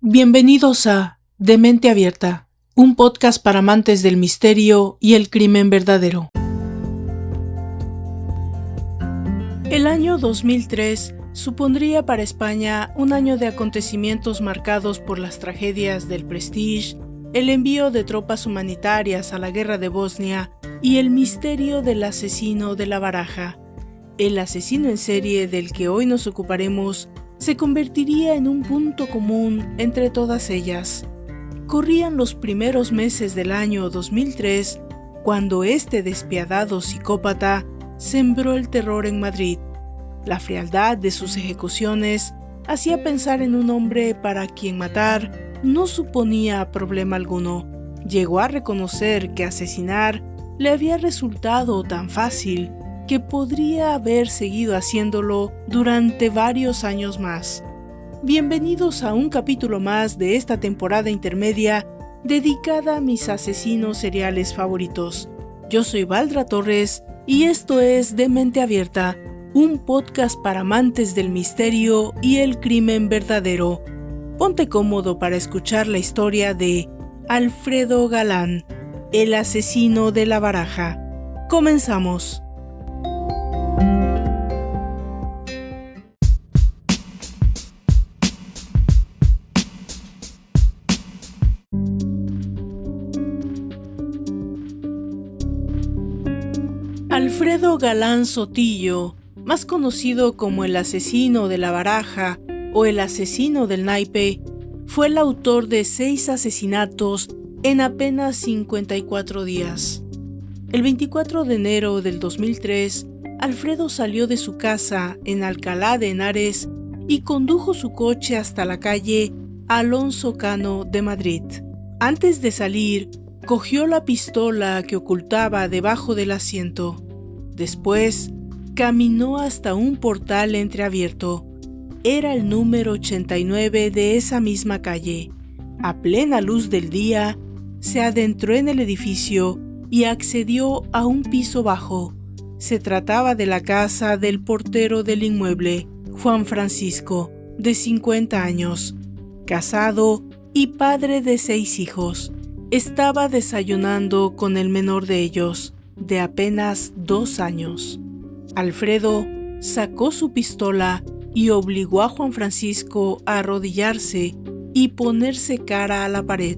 Bienvenidos a De Mente Abierta, un podcast para amantes del misterio y el crimen verdadero. El año 2003 supondría para España un año de acontecimientos marcados por las tragedias del Prestige, el envío de tropas humanitarias a la guerra de Bosnia y el misterio del asesino de la Baraja. El asesino en serie del que hoy nos ocuparemos se convertiría en un punto común entre todas ellas. Corrían los primeros meses del año 2003 cuando este despiadado psicópata sembró el terror en Madrid. La frialdad de sus ejecuciones hacía pensar en un hombre para quien matar no suponía problema alguno. Llegó a reconocer que asesinar le había resultado tan fácil que podría haber seguido haciéndolo durante varios años más. Bienvenidos a un capítulo más de esta temporada intermedia dedicada a mis asesinos seriales favoritos. Yo soy Valdra Torres y esto es De Mente Abierta, un podcast para amantes del misterio y el crimen verdadero. Ponte cómodo para escuchar la historia de Alfredo Galán, el asesino de la Baraja. Comenzamos. Alfredo Galán Sotillo, más conocido como el asesino de la Baraja o el asesino del naipe, fue el autor de 6 asesinatos en apenas 54 días. El 24 de enero del 2003, Alfredo salió de su casa en Alcalá de Henares y condujo su coche hasta la calle Alonso Cano de Madrid. Antes de salir, cogió la pistola que ocultaba debajo del asiento. Después, caminó hasta un portal entreabierto. Era el número 89 de esa misma calle. A plena luz del día, se adentró en el edificio y accedió a un piso bajo. Se trataba de la casa del portero del inmueble, Juan Francisco, de 50 años, casado y padre de 6 hijos. Estaba desayunando con el menor de ellos, de apenas 2 años. Alfredo sacó su pistola y obligó a Juan Francisco a arrodillarse y ponerse cara a la pared.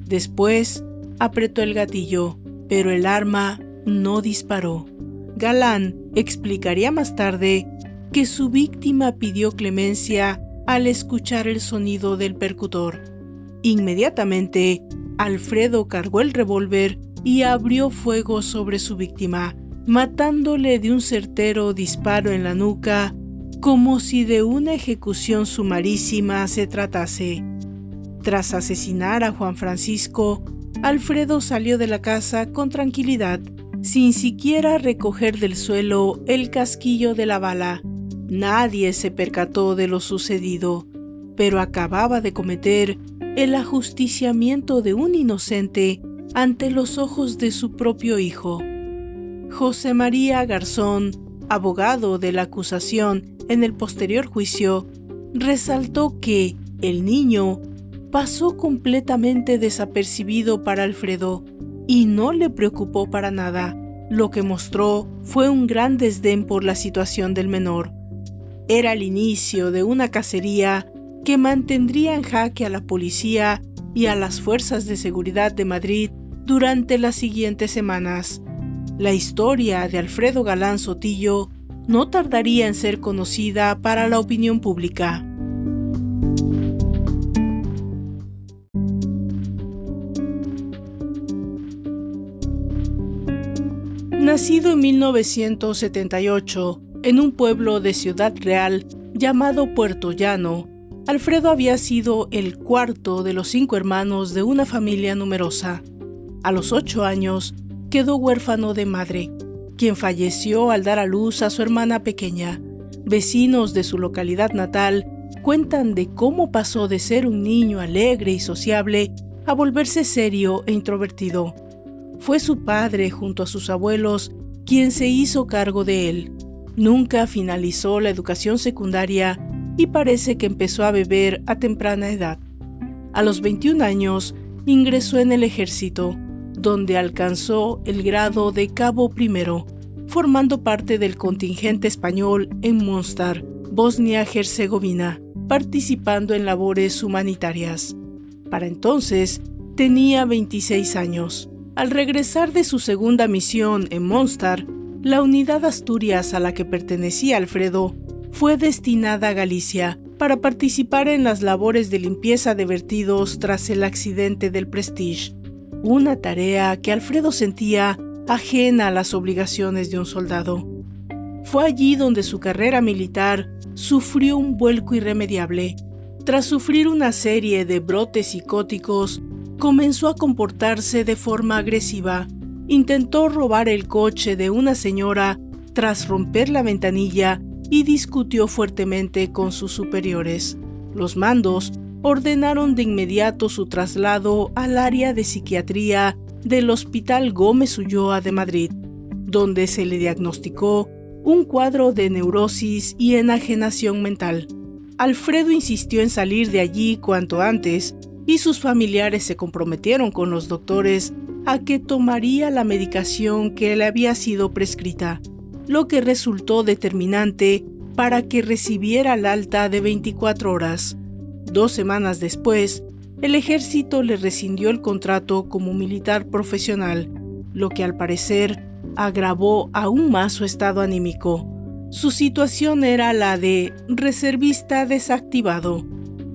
Después apretó el gatillo, pero el arma no disparó. Galán explicaría más tarde que su víctima pidió clemencia al escuchar el sonido del percutor. Inmediatamente, Alfredo cargó el revólver y abrió fuego sobre su víctima, matándole de un certero disparo en la nuca, como si de una ejecución sumarísima se tratase. Tras asesinar a Juan Francisco, Alfredo salió de la casa con tranquilidad, sin siquiera recoger del suelo el casquillo de la bala. Nadie se percató de lo sucedido, pero acababa de cometer el ajusticiamiento de un inocente ante los ojos de su propio hijo. José María Garzón, abogado de la acusación en el posterior juicio, resaltó que el niño pasó completamente desapercibido para Alfredo y no le preocupó para nada. Lo que mostró fue un gran desdén por la situación del menor. Era el inicio de una cacería que mantendría en jaque a la policía y a las fuerzas de seguridad de Madrid durante las siguientes semanas. La historia de Alfredo Galán Sotillo no tardaría en ser conocida para la opinión pública. Nacido en 1978 en un pueblo de Ciudad Real llamado Puerto Llano, Alfredo había sido el cuarto de los 5 hermanos de una familia numerosa. A los 8 años quedó huérfano de madre, quien falleció al dar a luz a su hermana pequeña. Vecinos de su localidad natal cuentan de cómo pasó de ser un niño alegre y sociable a volverse serio e introvertido. Fue su padre, junto a sus abuelos, quien se hizo cargo de él. Nunca finalizó la educación secundaria y parece que empezó a beber a temprana edad. A los 21 años ingresó en el ejército, donde alcanzó el grado de cabo primero, formando parte del contingente español en Mostar, Bosnia-Herzegovina, participando en labores humanitarias. Para entonces, tenía 26 años. Al regresar de su segunda misión en Mostar, la unidad Asturias a la que pertenecía Alfredo fue destinada a Galicia para participar en las labores de limpieza de vertidos tras el accidente del Prestige, una tarea que Alfredo sentía ajena a las obligaciones de un soldado. Fue allí donde su carrera militar sufrió un vuelco irremediable. Tras sufrir una serie de brotes psicóticos, comenzó a comportarse de forma agresiva. Intentó robar el coche de una señora tras romper la ventanilla y discutió fuertemente con sus superiores. Los mandos ordenaron de inmediato su traslado al área de psiquiatría del Hospital Gómez Ulloa de Madrid, donde se le diagnosticó un cuadro de neurosis y enajenación mental. Alfredo insistió en salir de allí cuanto antes y sus familiares se comprometieron con los doctores a que tomaría la medicación que le había sido prescrita, lo que resultó determinante para que recibiera el alta de 24 horas. 2 semanas después, el ejército le rescindió el contrato como militar profesional, lo que al parecer agravó aún más su estado anímico. Su situación era la de reservista desactivado.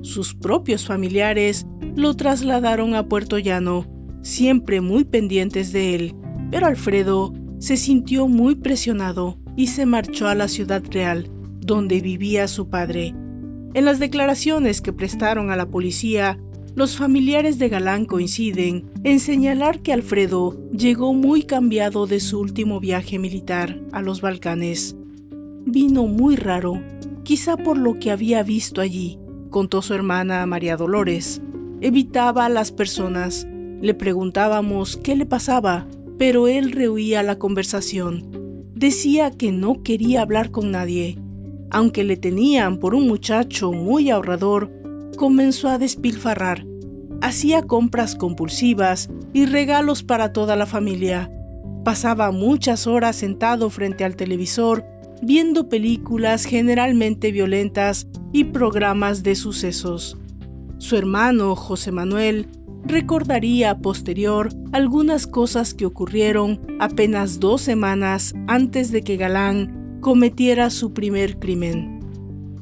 Sus propios familiares lo trasladaron a Puerto Llano, siempre muy pendientes de él, pero Alfredo se sintió muy presionado y se marchó a la Ciudad Real, donde vivía su padre. En las declaraciones que prestaron a la policía, los familiares de Galán coinciden en señalar que Alfredo llegó muy cambiado de su último viaje militar a los Balcanes. Vino muy raro, quizá por lo que había visto allí, contó su hermana María Dolores. Evitaba a las personas, le preguntábamos qué le pasaba, pero él rehuía la conversación. Decía que no quería hablar con nadie. Aunque le tenían por un muchacho muy ahorrador, comenzó a despilfarrar. Hacía compras compulsivas y regalos para toda la familia. Pasaba muchas horas sentado frente al televisor, viendo películas generalmente violentas y programas de sucesos. Su hermano, José Manuel, recordaría a posterior algunas cosas que ocurrieron apenas 2 semanas antes de que Galán cometiera su primer crimen.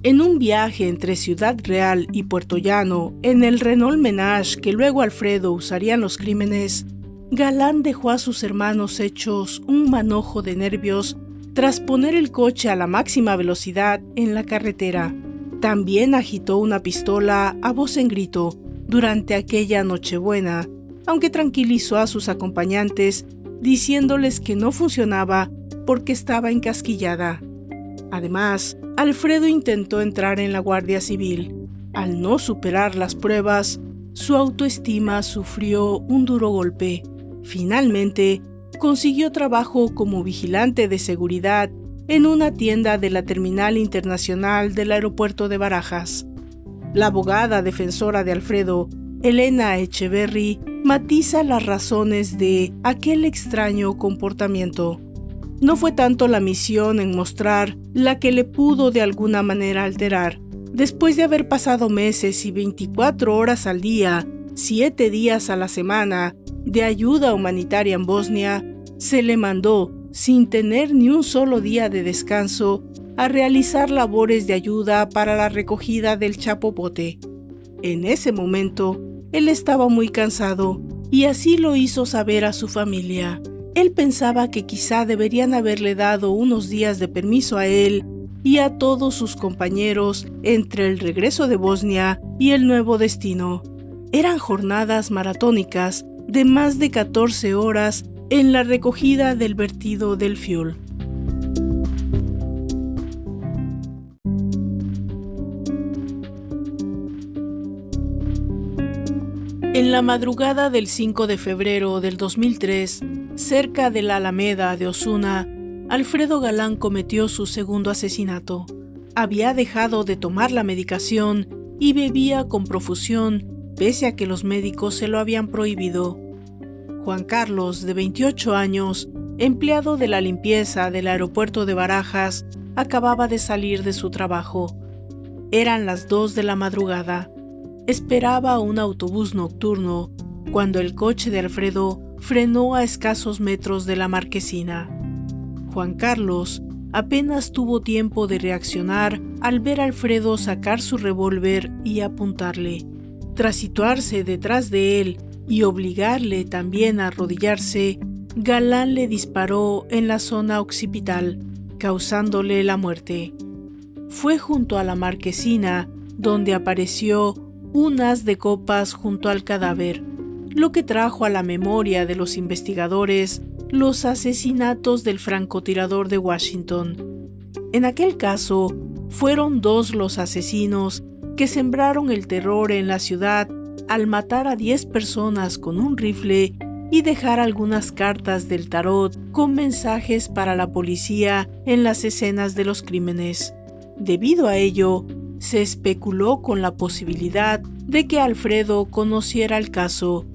En un viaje entre Ciudad Real y Puerto Llano, en el Renault Menage que luego Alfredo usaría en los crímenes, Galán dejó a sus hermanos hechos un manojo de nervios tras poner el coche a la máxima velocidad en la carretera. También agitó una pistola a voz en grito durante aquella Nochebuena, aunque tranquilizó a sus acompañantes diciéndoles que no funcionaba porque estaba encasquillada. Además, Alfredo intentó entrar en la Guardia Civil. Al no superar las pruebas, su autoestima sufrió un duro golpe. Finalmente, consiguió trabajo como vigilante de seguridad en una tienda de la Terminal Internacional del Aeropuerto de Barajas. La abogada defensora de Alfredo, Elena Echeverry, matiza las razones de aquel extraño comportamiento. No fue tanto la misión en Mostar la que le pudo de alguna manera alterar. Después de haber pasado meses y 24 horas al día, 7 días a la semana, de ayuda humanitaria en Bosnia, se le mandó, sin tener ni un solo día de descanso, a realizar labores de ayuda para la recogida del chapopote. En ese momento, él estaba muy cansado y así lo hizo saber a su familia. Él pensaba que quizá deberían haberle dado unos días de permiso a él y a todos sus compañeros entre el regreso de Bosnia y el nuevo destino. Eran jornadas maratónicas de más de 14 horas en la recogida del vertido del fuel. En la madrugada del 5 de febrero del 2003, cerca de la Alameda de Osuna, Alfredo Galán cometió su segundo asesinato. Había dejado de tomar la medicación y bebía con profusión pese a que los médicos se lo habían prohibido. Juan Carlos, de 28 años, empleado de la limpieza del aeropuerto de Barajas, acababa de salir de su trabajo. Eran las 2 de la madrugada. Esperaba un autobús nocturno cuando el coche de Alfredo frenó a escasos metros de la marquesina. Juan Carlos apenas tuvo tiempo de reaccionar al ver a Alfredo sacar su revólver y apuntarle. Tras situarse detrás de él y obligarle también a arrodillarse, Galán le disparó en la zona occipital, causándole la muerte. Fue junto a la marquesina donde apareció un haz de copas junto al cadáver, lo que trajo a la memoria de los investigadores los asesinatos del francotirador de Washington. En aquel caso, fueron 2 los asesinos que sembraron el terror en la ciudad al matar a 10 personas con un rifle y dejar algunas cartas del tarot con mensajes para la policía en las escenas de los crímenes. Debido a ello, se especuló con la posibilidad de que Alfredo conociera el caso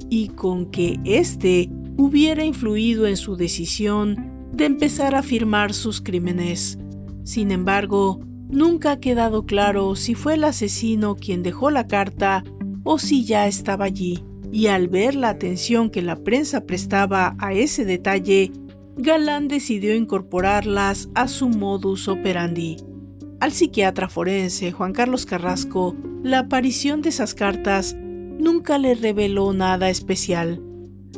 y con que éste hubiera influido en su decisión de empezar a firmar sus crímenes. Sin embargo, nunca ha quedado claro si fue el asesino quien dejó la carta o si ya estaba allí, y al ver la atención que la prensa prestaba a ese detalle, Galán decidió incorporarlas a su modus operandi. Al psiquiatra forense Juan Carlos Carrasco, la aparición de esas cartas nunca le reveló nada especial.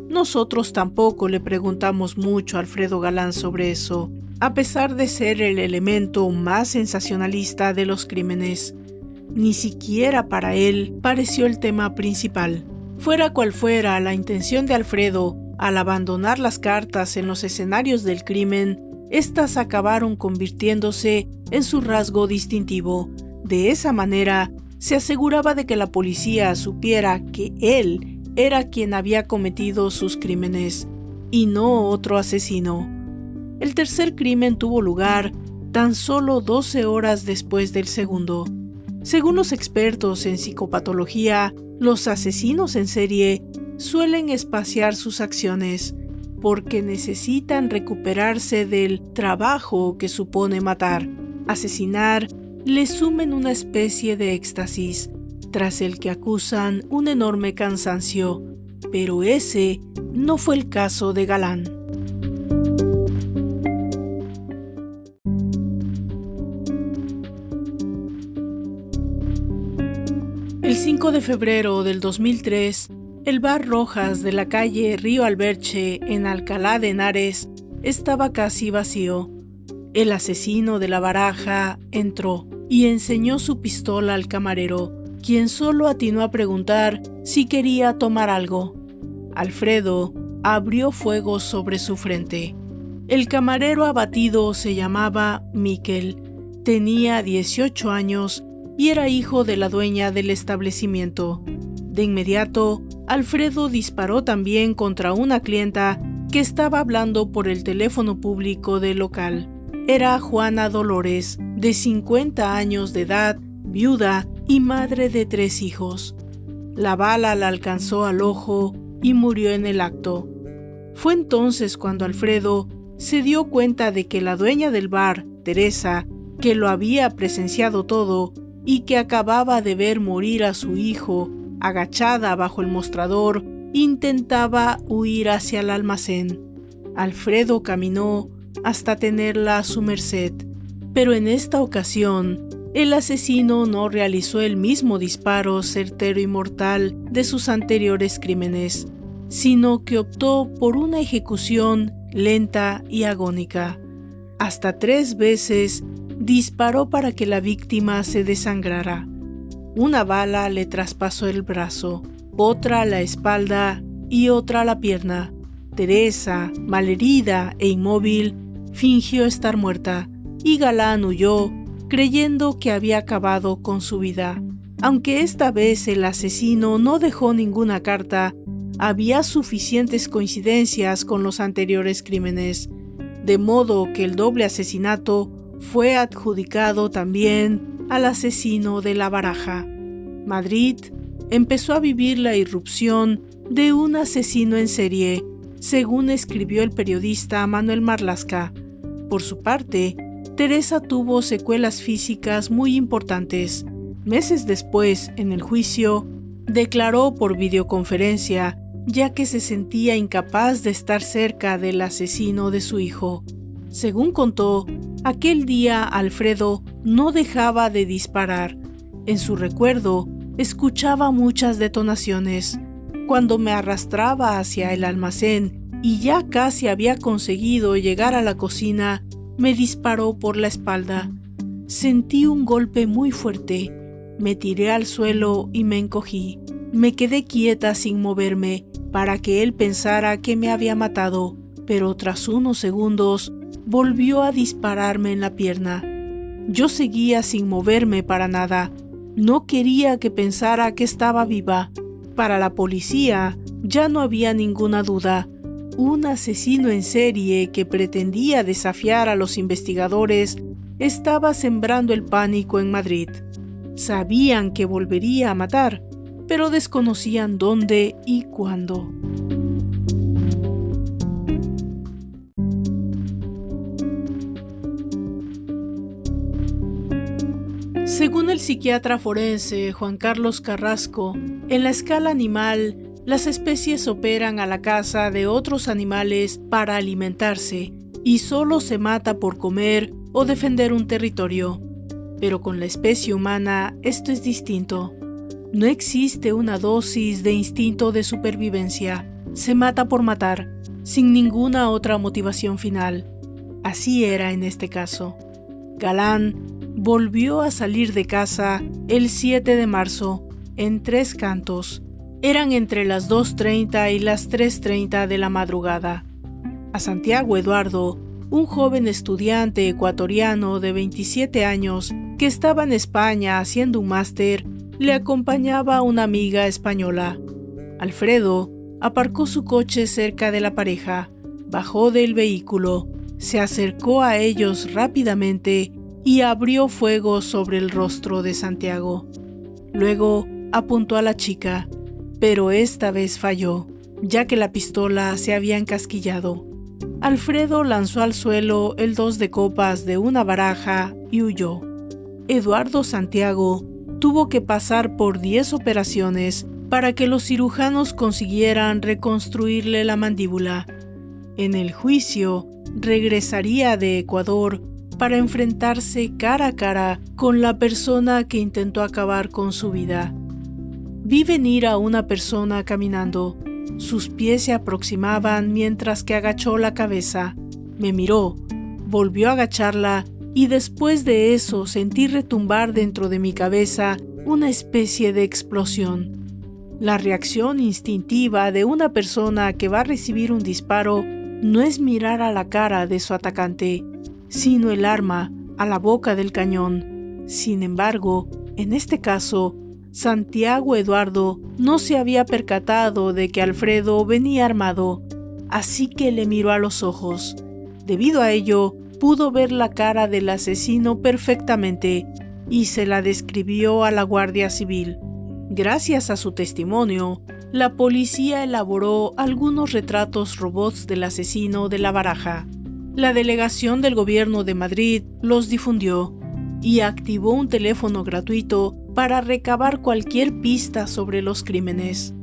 Nosotros tampoco le preguntamos mucho a Alfredo Galán sobre eso, a pesar de ser el elemento más sensacionalista de los crímenes. Ni siquiera para él pareció el tema principal. Fuera cual fuera la intención de Alfredo, al abandonar las cartas en los escenarios del crimen, estas acabaron convirtiéndose en su rasgo distintivo. De esa manera, se aseguraba de que la policía supiera que él era quien había cometido sus crímenes, y no otro asesino. El tercer crimen tuvo lugar tan solo 12 horas después del segundo. Según los expertos en psicopatología, los asesinos en serie suelen espaciar sus acciones porque necesitan recuperarse del trabajo que supone matar. Asesinar les sumen una especie de éxtasis, tras el que acusan un enorme cansancio, pero ese no fue el caso de Galán. El 5 de febrero del 2003, el bar Rojas de la calle Río Alberche en Alcalá de Henares estaba casi vacío. El asesino de la baraja entró y enseñó su pistola al camarero, quien solo atinó a preguntar si quería tomar algo. Alfredo abrió fuego sobre su frente. El camarero abatido se llamaba Miquel, tenía 18 años y era hijo de la dueña del establecimiento. De inmediato, Alfredo disparó también contra una clienta que estaba hablando por el teléfono público del local. Era Juana Dolores, de 50 años de edad, viuda y madre de 3 hijos. La bala la alcanzó al ojo y murió en el acto. Fue entonces cuando Alfredo se dio cuenta de que la dueña del bar, Teresa, que lo había presenciado todo y que acababa de ver morir a su hijo, agachada bajo el mostrador, intentaba huir hacia el almacén. Alfredo caminó hasta tenerla a su merced, pero en esta ocasión, el asesino no realizó el mismo disparo certero y mortal de sus anteriores crímenes, sino que optó por una ejecución lenta y agónica. Hasta 3 veces disparó para que la víctima se desangrara. Una bala le traspasó el brazo, otra la espalda y otra la pierna. Teresa, malherida e inmóvil, fingió estar muerta y Galán huyó, creyendo que había acabado con su vida. Aunque esta vez el asesino no dejó ninguna carta, había suficientes coincidencias con los anteriores crímenes, de modo que el doble asesinato fue adjudicado también al asesino de la baraja. Madrid empezó a vivir la irrupción de un asesino en serie, según escribió el periodista Manuel Marlaska. Por su parte, Teresa tuvo secuelas físicas muy importantes. Meses después, en el juicio, declaró por videoconferencia, ya que se sentía incapaz de estar cerca del asesino de su hijo. Según contó, aquel día Alfredo no dejaba de disparar. En su recuerdo, escuchaba muchas detonaciones. Cuando me arrastraba hacia el almacén y ya casi había conseguido llegar a la cocina, me disparó por la espalda. Sentí un golpe muy fuerte. Me tiré al suelo y me encogí. Me quedé quieta sin moverme para que él pensara que me había matado, pero tras unos segundos volvió a dispararme en la pierna. Yo seguía sin moverme para nada. No quería que pensara que estaba viva. Para la policía ya no había ninguna duda. Un asesino en serie que pretendía desafiar a los investigadores estaba sembrando el pánico en Madrid. Sabían que volvería a matar, pero desconocían dónde y cuándo. Según el psiquiatra forense Juan Carlos Carrasco, en la escala animal, las especies operan a la caza de otros animales para alimentarse y solo se mata por comer o defender un territorio. Pero con la especie humana esto es distinto. No existe una dosis de instinto de supervivencia. Se mata por matar, sin ninguna otra motivación final. Así era en este caso. Galán volvió a salir de casa el 7 de marzo, en Tres Cantos. Eran entre las 2:30 y las 3:30 de la madrugada. A Santiago Eduardo, un joven estudiante ecuatoriano de 27 años que estaba en España haciendo un máster, le acompañaba una amiga española. Alfredo aparcó su coche cerca de la pareja, bajó del vehículo, se acercó a ellos rápidamente y abrió fuego sobre el rostro de Santiago. Luego apuntó a la chica, pero esta vez falló, ya que la pistola se había encasquillado. Alfredo lanzó al suelo el 2 de copas de una baraja y huyó. Eduardo Santiago tuvo que pasar por 10 operaciones para que los cirujanos consiguieran reconstruirle la mandíbula. En el juicio, regresaría de Ecuador para enfrentarse cara a cara con la persona que intentó acabar con su vida. Vi venir a una persona caminando. Sus pies se aproximaban mientras que agachó la cabeza. Me miró, volvió a agacharla y después de eso sentí retumbar dentro de mi cabeza una especie de explosión. La reacción instintiva de una persona que va a recibir un disparo no es mirar a la cara de su atacante, sino el arma a la boca del cañón. Sin embargo, en este caso, Santiago Eduardo no se había percatado de que Alfredo venía armado, así que le miró a los ojos. Debido a ello, pudo ver la cara del asesino perfectamente y se la describió a la Guardia Civil. Gracias a su testimonio, la policía elaboró algunos retratos robots del asesino de la baraja. La delegación del gobierno de Madrid los difundió y activó un teléfono gratuito para recabar cualquier pista sobre los crímenes.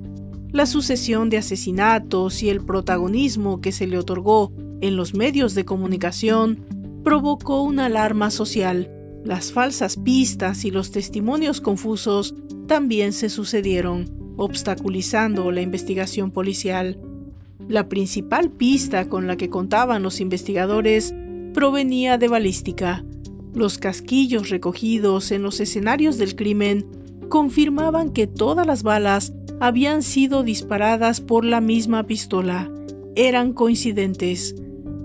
La sucesión de asesinatos y el protagonismo que se le otorgó en los medios de comunicación provocó una alarma social. Las falsas pistas y los testimonios confusos también se sucedieron, obstaculizando la investigación policial. La principal pista con la que contaban los investigadores provenía de balística. Los casquillos recogidos en los escenarios del crimen confirmaban que todas las balas habían sido disparadas por la misma pistola. Eran coincidentes.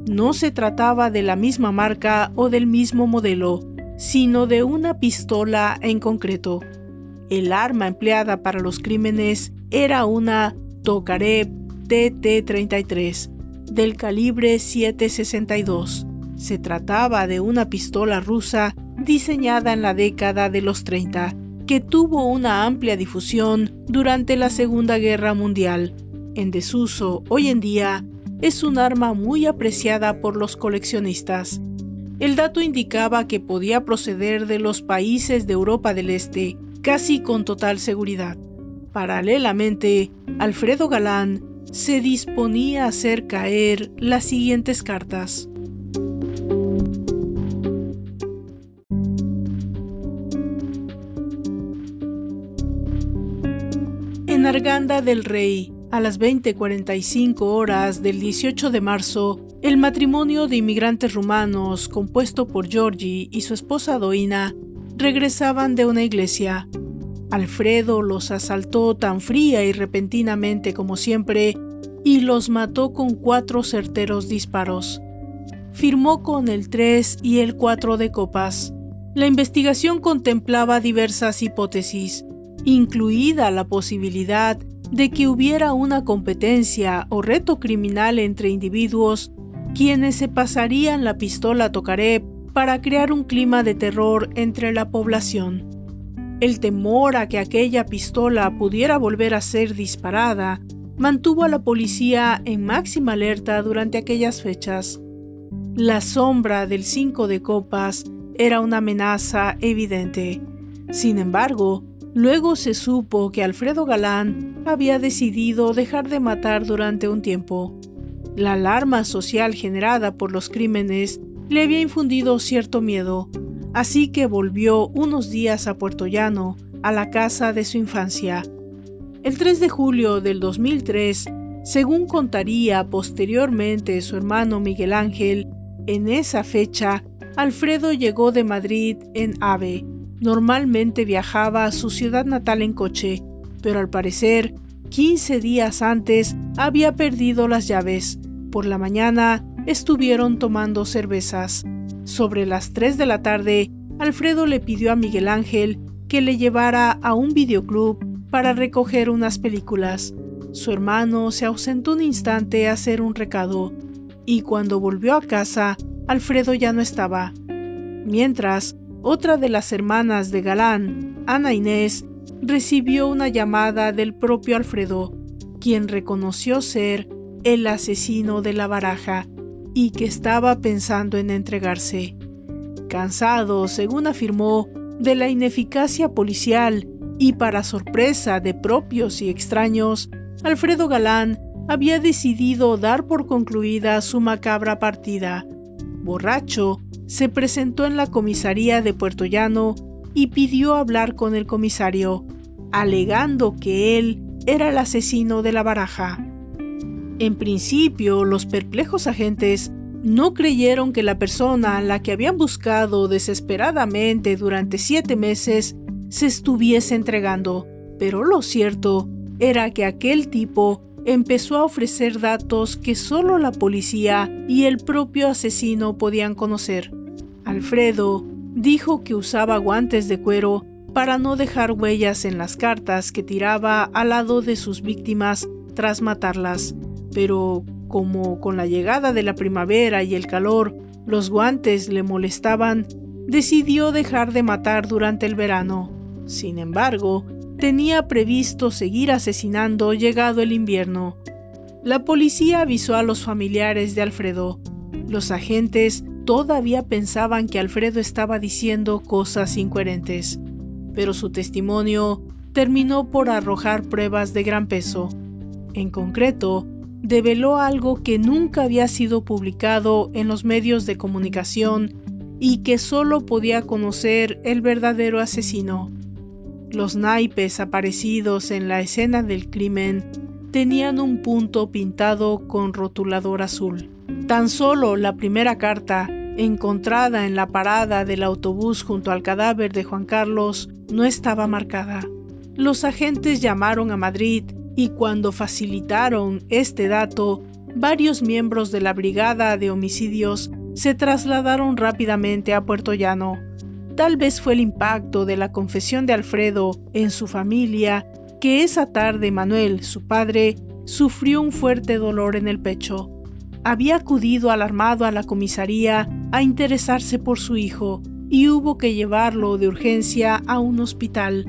No se trataba de la misma marca o del mismo modelo, sino de una pistola en concreto. El arma empleada para los crímenes era una Tokarev TT-33 del calibre 7.62. Se trataba de una pistola rusa diseñada en la década de los 30, que tuvo una amplia difusión durante la Segunda Guerra Mundial. En desuso hoy en día, es un arma muy apreciada por los coleccionistas. El dato indicaba que podía proceder de los países de Europa del Este, casi con total seguridad. Paralelamente, Alfredo Galán se disponía a hacer caer las siguientes cartas. En Arganda del Rey, a las 20:45 horas del 18 de marzo, el matrimonio de inmigrantes rumanos, compuesto por Georgi y su esposa Doina, regresaban de una iglesia. Alfredo los asaltó tan fría y repentinamente como siempre y los mató con 4 certeros disparos. Firmó con el 3 y el 4 de copas. La investigación contemplaba diversas hipótesis, incluida la posibilidad de que hubiera una competencia o reto criminal entre individuos quienes se pasarían la pistola Tokarev para crear un clima de terror entre la población. El temor a que aquella pistola pudiera volver a ser disparada mantuvo a la policía en máxima alerta durante aquellas fechas. La sombra del 5 de copas era una amenaza evidente. Sin embargo, luego se supo que Alfredo Galán había decidido dejar de matar durante un tiempo. La alarma social generada por los crímenes le había infundido cierto miedo, así que volvió unos días a Puerto Llano, a la casa de su infancia. El 3 de julio del 2003, según contaría posteriormente su hermano Miguel Ángel, en esa fecha, Alfredo llegó de Madrid en AVE. Normalmente viajaba a su ciudad natal en coche, pero al parecer, 15 días antes había perdido las llaves. Por la mañana estuvieron tomando cervezas. Sobre las 3 de la tarde, Alfredo le pidió a Miguel Ángel que le llevara a un videoclub para recoger unas películas. Su hermano se ausentó un instante a hacer un recado, y cuando volvió a casa, Alfredo ya no estaba. Mientras, otra de las hermanas de Galán, Ana Inés, recibió una llamada del propio Alfredo, quien reconoció ser el asesino de la baraja y que estaba pensando en entregarse. Cansado, según afirmó, de la ineficacia policial y para sorpresa de propios y extraños, Alfredo Galán había decidido dar por concluida su macabra partida. Borracho, se presentó en la comisaría de Puerto Llano y pidió hablar con el comisario, alegando que él era el asesino de la baraja. En principio, los perplejos agentes no creyeron que la persona a la que habían buscado desesperadamente durante 7 meses se estuviese entregando, pero lo cierto era que aquel tipo empezó a ofrecer datos que solo la policía y el propio asesino podían conocer. Alfredo dijo que usaba guantes de cuero para no dejar huellas en las cartas que tiraba al lado de sus víctimas tras matarlas, pero como con la llegada de la primavera y el calor los guantes le molestaban, decidió dejar de matar durante el verano. Sin embargo, tenía previsto seguir asesinando llegado el invierno. La policía avisó a los familiares de Alfredo. Los agentes todavía pensaban que Alfredo estaba diciendo cosas incoherentes, pero su testimonio terminó por arrojar pruebas de gran peso. En concreto, develó algo que nunca había sido publicado en los medios de comunicación y que solo podía conocer el verdadero asesino. Los naipes aparecidos en la escena del crimen tenían un punto pintado con rotulador azul. Tan solo la primera carta, encontrada en la parada del autobús junto al cadáver de Juan Carlos, no estaba marcada. Los agentes llamaron a Madrid y cuando facilitaron este dato, varios miembros de la Brigada de Homicidios se trasladaron rápidamente a Puerto Llano. Tal vez fue el impacto de la confesión de Alfredo en su familia que esa tarde Manuel, su padre, sufrió un fuerte dolor en el pecho. Había acudido alarmado a la comisaría a interesarse por su hijo y hubo que llevarlo de urgencia a un hospital.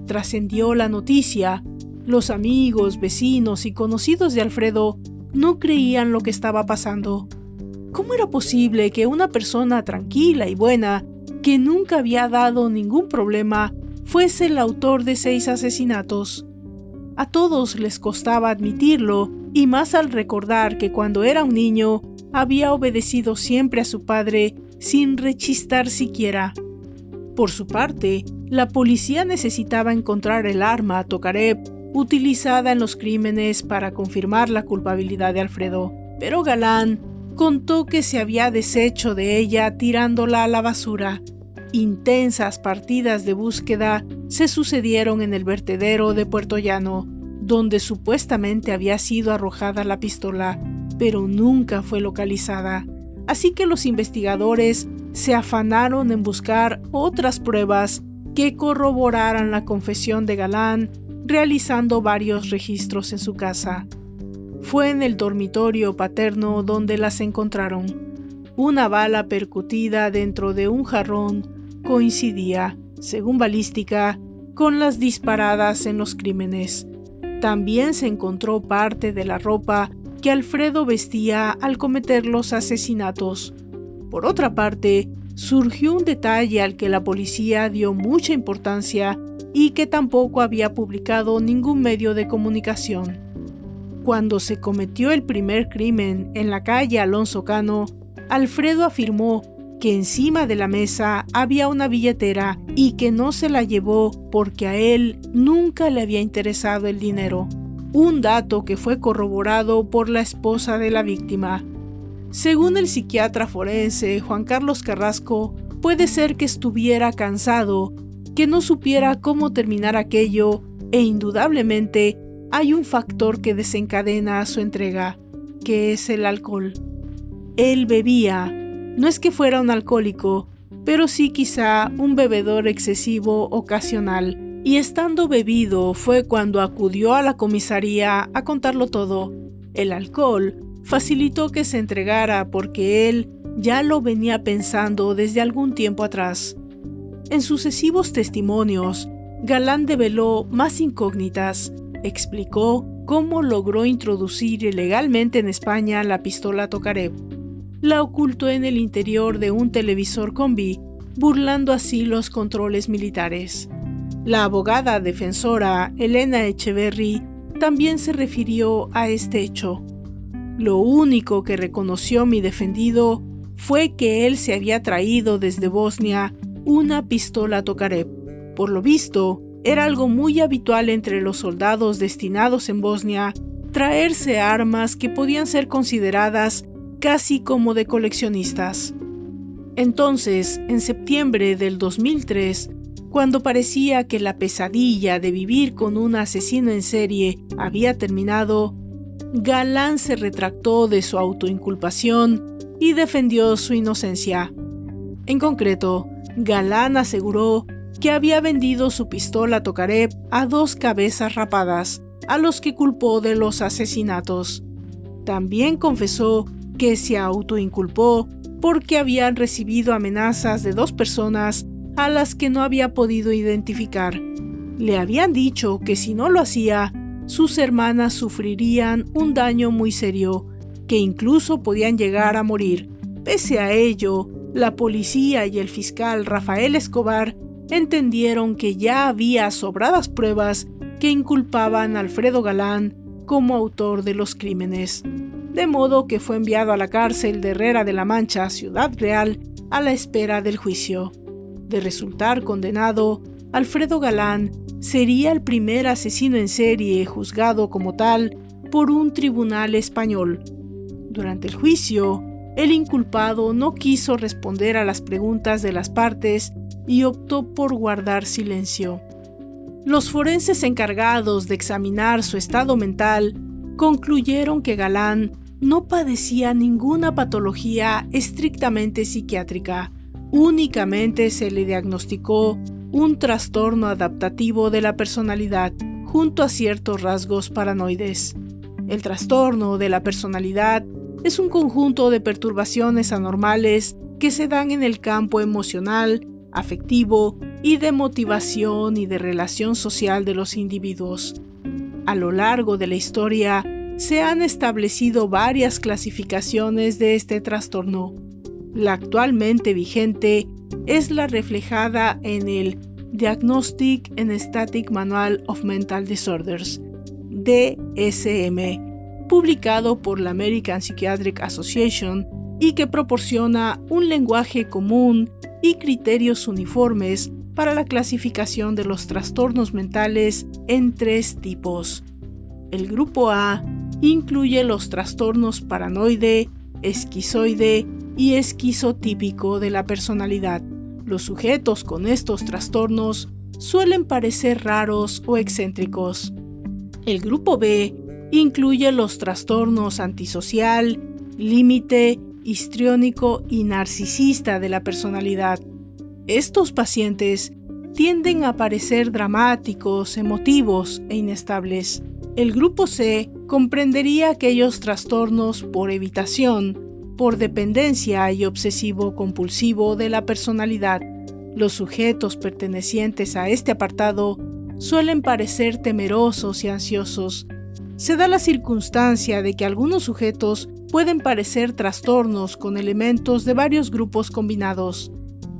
trascendió la noticia, los amigos, vecinos y conocidos de Alfredo no creían lo que estaba pasando. ¿Cómo era posible que una persona tranquila y buena, que nunca había dado ningún problema, fuese el autor de 6 asesinatos? A todos les costaba admitirlo, y más al recordar que cuando era un niño había obedecido siempre a su padre sin rechistar siquiera. Por su parte, la policía necesitaba encontrar el arma Tokarev utilizada en los crímenes para confirmar la culpabilidad de Alfredo, pero Galán contó que se había deshecho de ella tirándola a la basura. Intensas partidas de búsqueda se sucedieron en el vertedero de Puerto Llano, donde supuestamente había sido arrojada la pistola, pero nunca fue localizada. Así que los investigadores se afanaron en buscar otras pruebas que corroboraran la confesión de Galán, realizando varios registros en su casa. Fue en el dormitorio paterno donde las encontraron. Una bala percutida dentro de un jarrón coincidía, según balística, con las disparadas en los crímenes. También se encontró parte de la ropa que Alfredo vestía al cometer los asesinatos. Por otra parte, surgió un detalle al que la policía dio mucha importancia y que tampoco había publicado ningún medio de comunicación. Cuando se cometió el primer crimen en la calle Alonso Cano, Alfredo afirmó que encima de la mesa había una billetera y que no se la llevó porque a él nunca le había interesado el dinero, un dato que fue corroborado por la esposa de la víctima. Según el psiquiatra forense Juan Carlos Carrasco, puede ser que estuviera cansado, que no supiera cómo terminar aquello e indudablemente hay un factor que desencadena su entrega, que es el alcohol. Él bebía. No es que fuera un alcohólico, pero sí quizá un bebedor excesivo ocasional, y estando bebido fue cuando acudió a la comisaría a contarlo todo. El alcohol facilitó que se entregara porque él ya lo venía pensando desde algún tiempo atrás. En sucesivos testimonios, Galán develó más incógnitas, explicó cómo logró introducir ilegalmente en España la pistola Tokarev. La ocultó en el interior de un televisor combi, burlando así los controles militares. La abogada defensora Elena Echeverry también se refirió a este hecho. Lo único que reconoció mi defendido fue que él se había traído desde Bosnia una pistola Tokarev. Por lo visto, era algo muy habitual entre los soldados destinados en Bosnia traerse armas que podían ser consideradas casi como de coleccionistas. Entonces, en septiembre del 2003, cuando parecía que la pesadilla de vivir con un asesino en serie había terminado, Galán se retractó de su autoinculpación y defendió su inocencia. En concreto, Galán aseguró que había vendido su pistola Tokarev a 2 cabezas rapadas, a los que culpó de los asesinatos. También confesó que se autoinculpó porque habían recibido amenazas de 2 personas a las que no había podido identificar. Le habían dicho que si no lo hacía, sus hermanas sufrirían un daño muy serio, que incluso podían llegar a morir. Pese a ello, la policía y el fiscal Rafael Escobar entendieron que ya había sobradas pruebas que inculpaban a Alfredo Galán como autor de los crímenes, de modo que fue enviado a la cárcel de Herrera de la Mancha, Ciudad Real, a la espera del juicio. De resultar condenado, Alfredo Galán sería el primer asesino en serie juzgado como tal por un tribunal español. Durante el juicio, el inculpado no quiso responder a las preguntas de las partes y optó por guardar silencio. Los forenses encargados de examinar su estado mental concluyeron que Galán no padecía ninguna patología estrictamente psiquiátrica. Únicamente se le diagnosticó un trastorno adaptativo de la personalidad junto a ciertos rasgos paranoides. El trastorno de la personalidad es un conjunto de perturbaciones anormales que se dan en el campo emocional, afectivo y de motivación y de relación social de los individuos. A lo largo de la historia, se han establecido varias clasificaciones de este trastorno. La actualmente vigente es la reflejada en el Diagnostic and Static Manual of Mental Disorders, DSM, publicado por la American Psychiatric Association y que proporciona un lenguaje común y criterios uniformes para la clasificación de los trastornos mentales en 3 tipos. El grupo A incluye los trastornos paranoide, esquizoide y esquizotípico de la personalidad. Los sujetos con estos trastornos suelen parecer raros o excéntricos. El grupo B incluye los trastornos antisocial, límite, histriónico y narcisista de la personalidad. Estos pacientes tienden a parecer dramáticos, emotivos e inestables. El grupo C comprendería aquellos trastornos por evitación, por dependencia y obsesivo-compulsivo de la personalidad. Los sujetos pertenecientes a este apartado suelen parecer temerosos y ansiosos. Se da la circunstancia de que algunos sujetos pueden parecer trastornos con elementos de varios grupos combinados.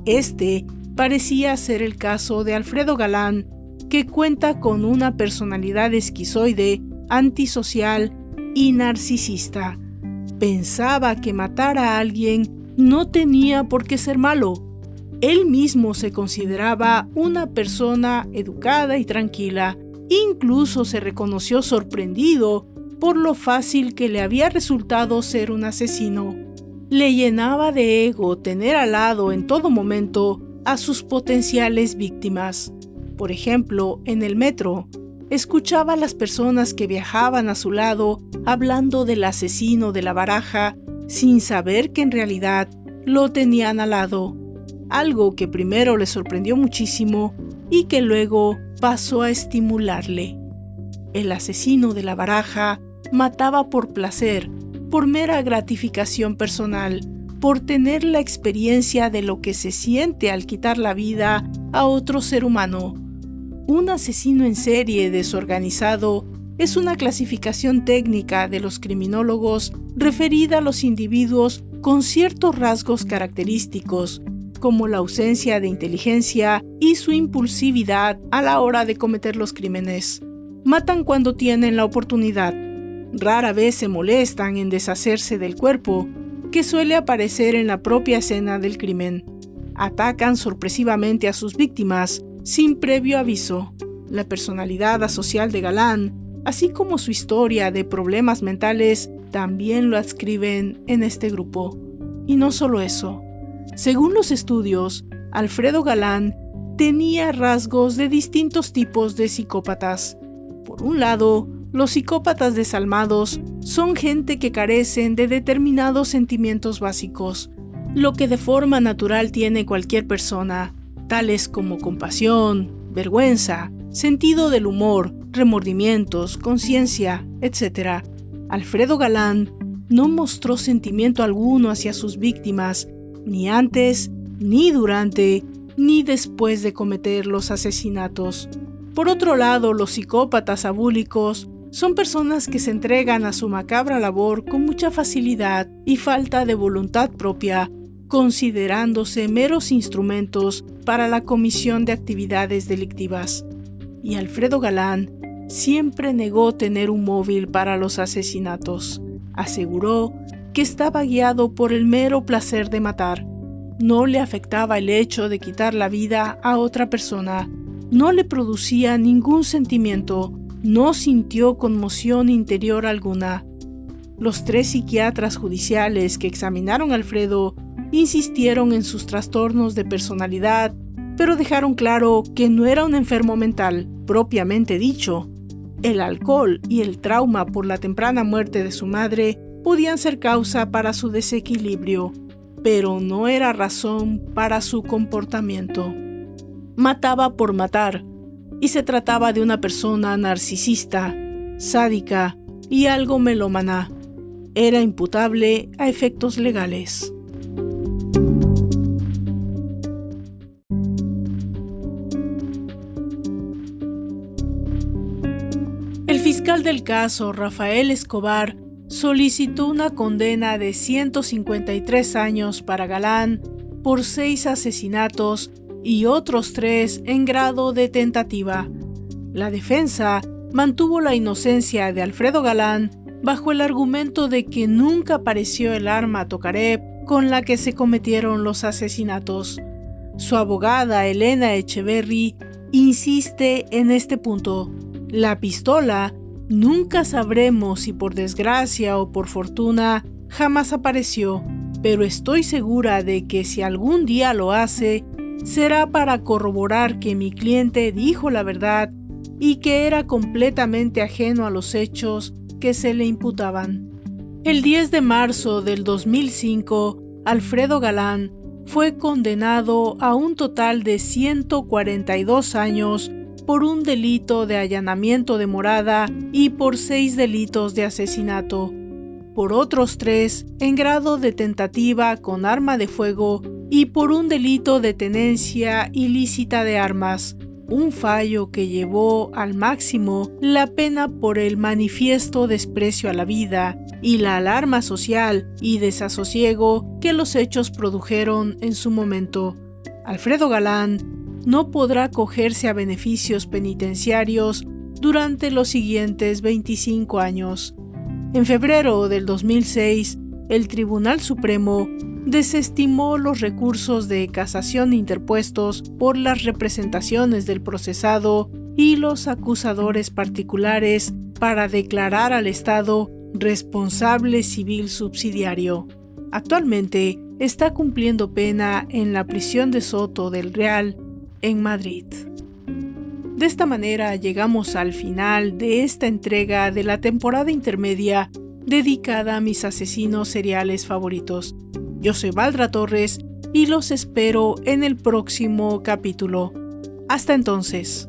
Este parecía ser el caso de Alfredo Galán, que cuenta con una personalidad esquizoide, antisocial y narcisista. Pensaba que matar a alguien no tenía por qué ser malo. Él mismo se consideraba una persona educada y tranquila. Incluso se reconoció sorprendido por lo fácil que le había resultado ser un asesino. Le llenaba de ego tener al lado en todo momento a sus potenciales víctimas. Por ejemplo, en el metro, escuchaba a las personas que viajaban a su lado hablando del asesino de la baraja sin saber que en realidad lo tenían al lado, algo que primero le sorprendió muchísimo y que luego pasó a estimularle. El asesino de la baraja mataba por placer, por mera gratificación personal, por tener la experiencia de lo que se siente al quitar la vida a otro ser humano. Un asesino en serie desorganizado es una clasificación técnica de los criminólogos referida a los individuos con ciertos rasgos característicos, como la ausencia de inteligencia y su impulsividad a la hora de cometer los crímenes. Matan cuando tienen la oportunidad. Rara vez se molestan en deshacerse del cuerpo, que suele aparecer en la propia escena del crimen. Atacan sorpresivamente a sus víctimas, sin previo aviso. La personalidad asocial de Galán, así como su historia de problemas mentales, también lo adscriben en este grupo. Y no solo eso. Según los estudios, Alfredo Galán tenía rasgos de distintos tipos de psicópatas. Por un lado, los psicópatas desalmados son gente que carecen de determinados sentimientos básicos, lo que de forma natural tiene cualquier persona, tales como compasión, vergüenza, sentido del humor, remordimientos, conciencia, etc. Alfredo Galán no mostró sentimiento alguno hacia sus víctimas, ni antes, ni durante, ni después de cometer los asesinatos. Por otro lado, los psicópatas abúlicos son personas que se entregan a su macabra labor con mucha facilidad y falta de voluntad propia, considerándose meros instrumentos para la comisión de actividades delictivas. Y Alfredo Galán siempre negó tener un móvil para los asesinatos. Aseguró que estaba guiado por el mero placer de matar. No le afectaba el hecho de quitar la vida a otra persona. No le producía ningún sentimiento. No sintió conmoción interior alguna. Los 3 psiquiatras judiciales que examinaron a Alfredo insistieron en sus trastornos de personalidad, pero dejaron claro que no era un enfermo mental, propiamente dicho. El alcohol y el trauma por la temprana muerte de su madre podían ser causa para su desequilibrio, pero no era razón para su comportamiento. Mataba por matar, y se trataba de una persona narcisista, sádica y algo melómana. Era imputable a efectos legales. fiscal del caso, Rafael Escobar, solicitó una condena de 153 años para Galán por 6 asesinatos y otros 3 en grado de tentativa. La defensa mantuvo la inocencia de Alfredo Galán bajo el argumento de que nunca apareció el arma Tokarev con la que se cometieron los asesinatos. Su abogada, Elena Echeverry, insiste en este punto. La pistola nunca sabremos si por desgracia o por fortuna jamás apareció, pero estoy segura de que si algún día lo hace, será para corroborar que mi cliente dijo la verdad y que era completamente ajeno a los hechos que se le imputaban. El 10 de marzo del 2005, Alfredo Galán fue condenado a un total de 142 años por un delito de allanamiento de morada y por 6 delitos de asesinato, por otros 3 en grado de tentativa con arma de fuego y por un delito de tenencia ilícita de armas, un fallo que llevó al máximo la pena por el manifiesto desprecio a la vida y la alarma social y desasosiego que los hechos produjeron en su momento. Alfredo Galán no podrá acogerse a beneficios penitenciarios durante los siguientes 25 años. En febrero del 2006, el Tribunal Supremo desestimó los recursos de casación interpuestos por las representaciones del procesado y los acusadores particulares para declarar al Estado responsable civil subsidiario. Actualmente está cumpliendo pena en la prisión de Soto del Real, en Madrid. De esta manera llegamos al final de esta entrega de la temporada intermedia dedicada a mis asesinos seriales favoritos. Yo soy Valdra Torres y los espero en el próximo capítulo. Hasta entonces.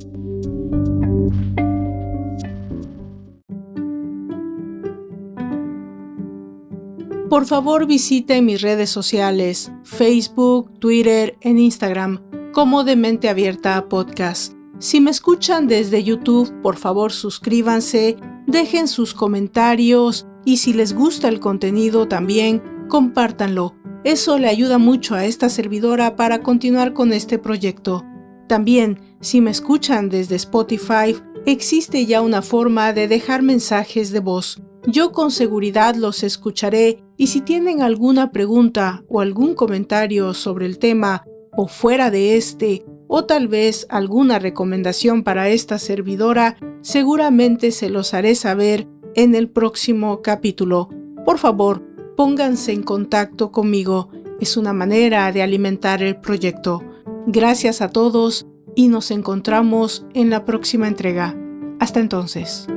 Por favor, visite mis redes sociales, Facebook, Twitter e Instagram, como De Mente Abierta Podcast. Si me escuchan desde YouTube, por favor suscríbanse, dejen sus comentarios y si les gusta el contenido también, compártanlo. Eso le ayuda mucho a esta servidora para continuar con este proyecto. También, si me escuchan desde Spotify, existe ya una forma de dejar mensajes de voz. Yo con seguridad los escucharé y si tienen alguna pregunta o algún comentario sobre el tema o fuera de este, o tal vez alguna recomendación para esta servidora, seguramente se los haré saber en el próximo capítulo. Por favor, pónganse en contacto conmigo. Es una manera de alimentar el proyecto. Gracias a todos y nos encontramos en la próxima entrega. Hasta entonces.